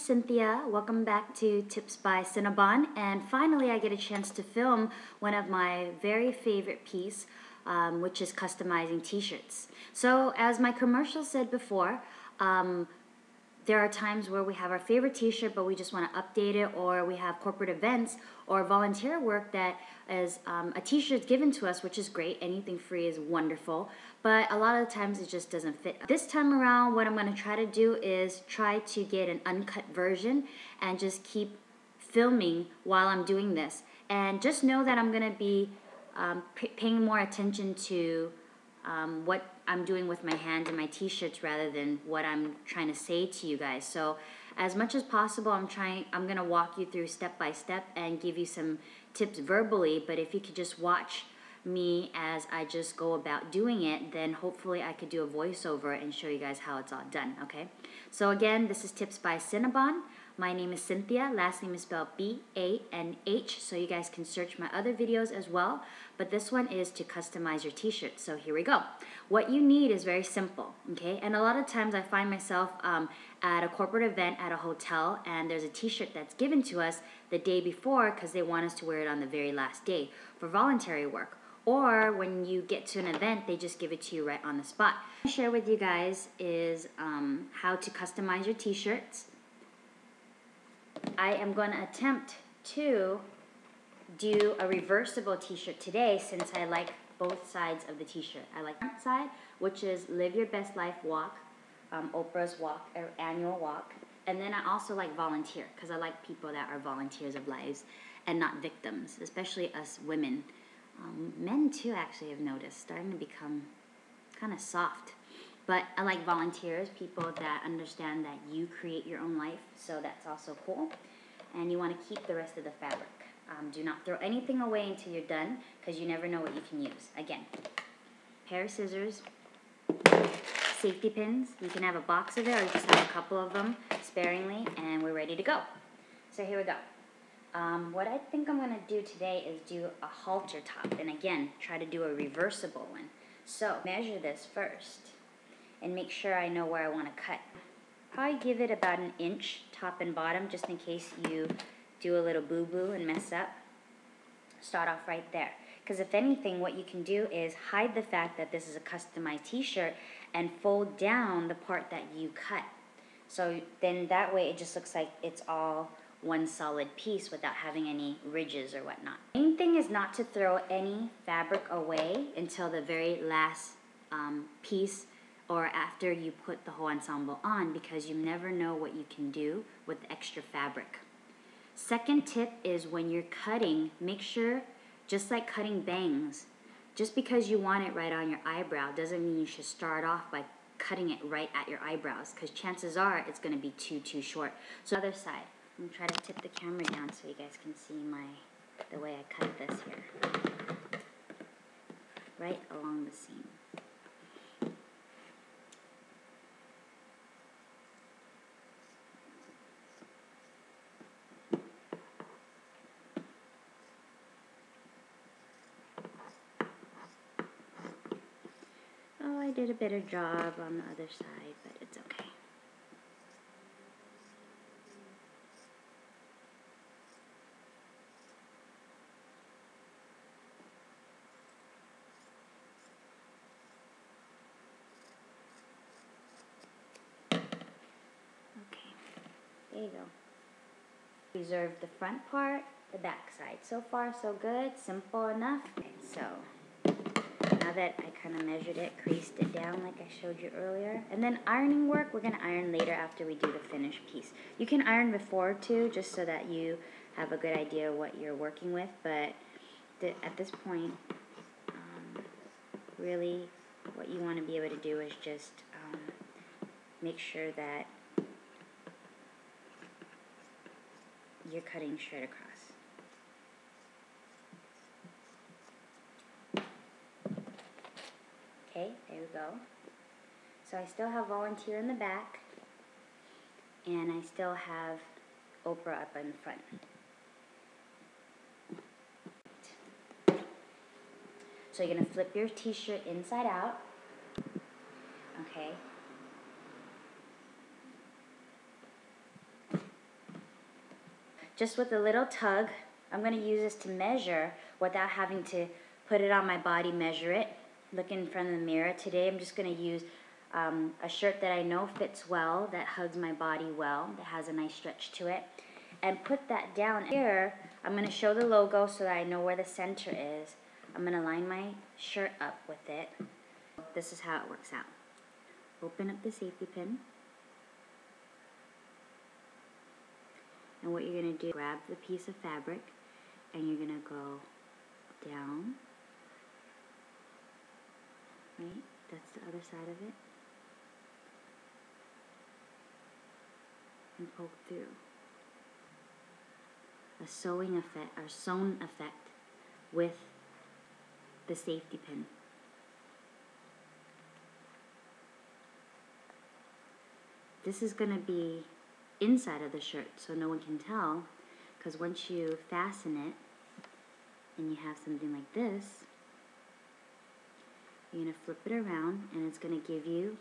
Cynthia. Welcome back to Tips by Banh. And finally, I get a chance to film one of my very favorite piece, which is customizing t-shirts. So as my commercial said before, there are times where we have our favorite t-shirt but we just want to update it, or we have corporate events or volunteer work that is a t-shirt given to us, which is great. Anything free is wonderful, but a lot of the times it just doesn't fit. This time around, what I'm going to try to do is try to get an uncut version and just keep filming while I'm doing this. And just know that I'm going to be paying more attention to what I'm doing with my hands and my t-shirts rather than what I'm trying to say to you guys. So as much as possible, I'm going to walk you through step by step and give you some tips verbally, but if you could just watch me as I just go about doing it, then hopefully I could do a voiceover and show you guys how it's all done, okay? So again, this is Tips by Banh. My name is Cynthia, last name is spelled B-A-N-H, so you guys can search my other videos as well, but this one is to customize your t-shirt. So here we go. What you need is very simple, okay? And a lot of times I find myself at a corporate event at a hotel, and there's a t-shirt that's given to us the day before because they want us to wear it on the very last day for voluntary work. Or when you get to an event, they just give it to you right on the spot. What I'm going to share with you guys is how to customize your t-shirts. I am going to attempt to do a reversible t-shirt today since I like both sides of the t-shirt. I like the front side, which is Live Your Best Life Walk, Oprah's walk, or annual walk. And then I also like volunteer because I like people that are volunteers of lives and not victims, especially us women. Men too, actually, have noticed, starting to become kind of soft. But I like volunteers, people that understand that you create your own life, so that's also cool. And you want to keep the rest of the fabric. Do not throw anything away until you're done, because you never know what you can use. Again, pair of scissors, safety pins. You can have a box of it, or just have a couple of them sparingly, and we're ready to go. So here we go. What I think I'm going to do today is do a halter top, and again, try to do a reversible one. So measure this first and make sure I know where I want to cut. Probably give it about an inch top and bottom, just in case you do a little boo-boo and mess up. Start off right there. Because if anything, what you can do is hide the fact that this is a customized t-shirt and fold down the part that you cut. So then that way it just looks like it's all one solid piece without having any ridges or whatnot. The main thing is not to throw any fabric away until the very last piece or after you put the whole ensemble on, because you never know what you can do with the extra fabric. Second tip is when you're cutting, make sure, just like cutting bangs, just because you want it right on your eyebrow doesn't mean you should start off by cutting it right at your eyebrows, because chances are it's going to be too short. So other side, I'm going to try to tip the camera down so you guys can see the way I cut this here. Right along the seam. Oh, I did a better job on the other side, but it's okay. Okay, there you go. Reserve the front part, the back side. So far, so good. Simple enough. Okay, so now that I kind of measured it, creased it down like I showed you earlier. And then ironing work, we're going to iron later after we do the finished piece. You can iron before too, just so that you have a good idea of what you're working with. But at this point, really what you want to be able to do is just make sure that you're cutting straight across. Okay, there we go. So I still have volunteer in the back, and I still have Oprah up in front. So you're going to flip your t-shirt inside out. Okay. just with a little tug, I'm going to use this to measure without having to put it on my body, measure it, look in front of the mirror. Today I'm just going to use a shirt that I know fits well, that hugs my body well, that has a nice stretch to it, and put that down. Here, I'm going to show the logo so that I know where the center is. I'm going to line my shirt up with it. This is how it works out. Open up the safety pin. And what you're going to do, grab the piece of fabric, and you're going to go down. Right? That's the other side of it. And poke through. A sewing effect, or sewn effect, with the safety pin. This is going to be inside of the shirt so no one can tell, because once you fasten it and you have something like this, you're going to flip it around and it's going to give you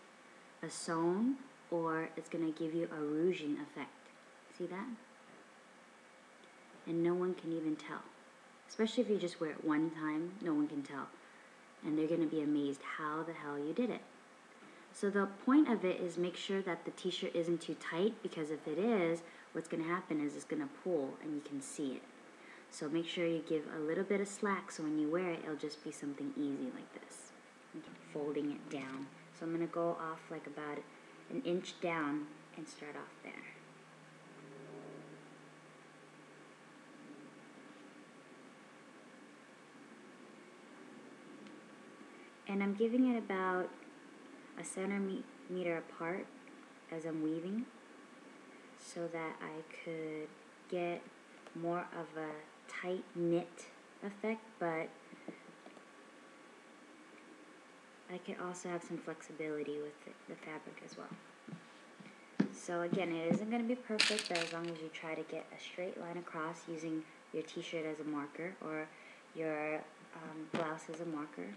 a sewn, or it's going to give you a ruching effect. See that? And no one can even tell. Especially if you just wear it one time, no one can tell. And they're going to be amazed how the hell you did it. So the point of it is make sure that the t-shirt isn't too tight, because if it is, what's going to happen is it's going to pull and you can see it. So make sure you give a little bit of slack so when you wear it, it'll just be something easy like this. Folding it down. So I'm going to go off like about an inch down and start off there. And I'm giving it about a centimeter apart as I'm weaving, so that I could get more of a tight knit effect, but I could also have some flexibility with the fabric as well. So again, it isn't going to be perfect, but as long as you try to get a straight line across using your t-shirt as a marker or your blouse as a marker,